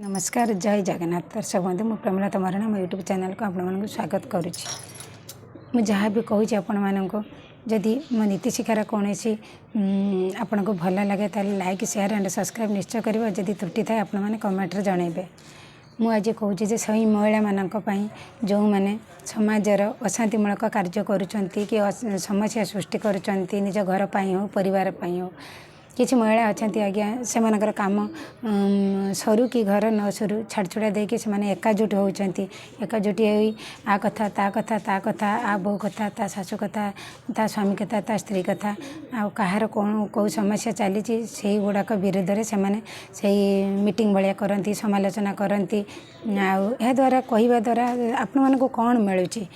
नमस्कार जय जगन्नाथ दर्शक बंधु मु प्रेमलता मरणा मो यूट्यूब चैनल को आपण स्वागत करुच्ची मु जहाँ भी कहूँ आपण मानक जदि मो नीति शिक्षार कौन आपन को भल लगे ताले लाइक शेयर एंड सब्सक्राइब निश्चय करिवो जदि त्रुटि थाए आपण माने कमेंट रे जणैबे। मु आज कहूँ जे सही महिला मानक पई जो माने समाजर अशांतिमूलक कार्य करुचंती कि समस्या सृष्टि करुचंती निज घर पई हो परिवार पई हो किसी महिला अच्छा आज्ञा से मानकर काम सरू कि घर न सरू छाड़ छुड़ा देके से माने एकाजुट होती एकाजुटी आ कथा ता कथा ता कथा आ बो कथा ता सासू कथा ता स्वामी कथा ता स्त्री कथा आ कहार कौन कौ समस्या चली से गुड़ाक विरोध से माने से मीटिंग भाया करती समालोचना करती आ द्वारा कहवा द्वारा आपण मानक कौन मिलूँ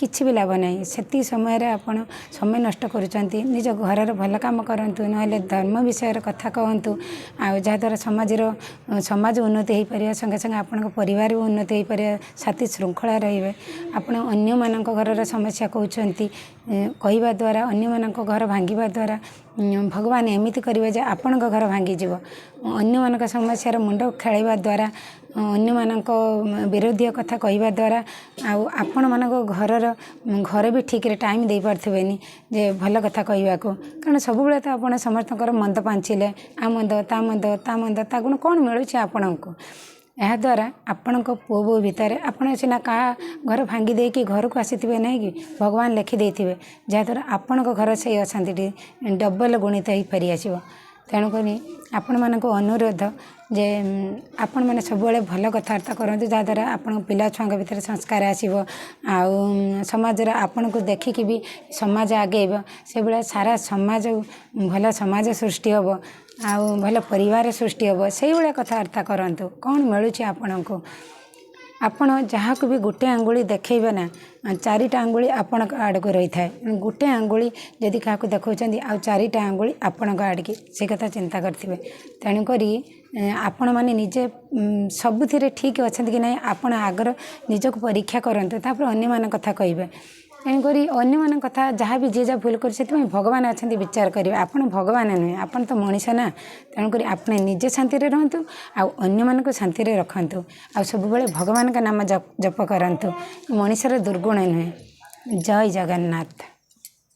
किसी भी लाभ नहीं से समय आपड़ समय नष्ट करुँच निज घर भल कम करूँ ना धर्म विषय कथा कहतु आद्वारा समाज उन्नति हो पार संगे संगे आपण परिवार भी उन्नति हो पार साथी श्रृंखला रे आपण अन्य मान घर समस्या कहते कहवा द्वारा अन्य मान घर भांगा द्वारा भगवान एमती करेंगे जे आपण घर भांगीज अन्य मान समस्या मुंड खेल द्वारा अन्य मान विरोधी कथा कहवा द्वारा आपण मान घर भी ठीक रे टाइम दे पार्थेनि जे भल कथा कहवा को कारण सब बेले तो आप समस्त मंद पांचिले आ मंद ता मंद ता मंद ता गुण कौन मिलूँ आपण को यह द्वारा आपण पुओ बो भितर आपण सीना क्या घर भांगी देकी घर को आसी ना कि भगवान लिखिदे जहाँद्वारा आपण घर से अशांति डबल गुणित हो फेरी आसो तेणुक आपण मानक अनुरोध जे आपण मैंने सब भल कथबार्ता करूँ जहाँद्वारा आपण पिला छुआ भीतर संस्कार आसो समाज आपण को देखिकी भी समाज आगेब से भाया सारा समाज भल समाज सृष्टि हम आउ भल परिवार सृष्टि हम से भाया कथबार्ता करूँ कौन मिलूँ आपण को आपण जहाँ को भी गोटे आंगुली देखेबे ना चारिटा आंगुली आपण आड़ को रही था गोटे आंगुली जदि क्या देखा आ चारिटा आंगुली आपण आड़ की से कथा चिंता करेंगे तेणुक आपण मैंने निजे सबुति ठीक अच्छा कि ना आपण आगर निजक परीक्षा करते अन्य मान कथा कहे तेणुक अन्य मान कथा जहाँ भी जी जहाँ भूल कर भगवान अच्छा विचार करेंगे आपण भगवान नुहे आपण तो मनीष ना तेणुक आप निजे शांति रुहतु आन्य मान शांति रखु आ सब भगवान का नाम जप करूँ मनीषर दुर्गुण नुहे। जय जगन्नाथ।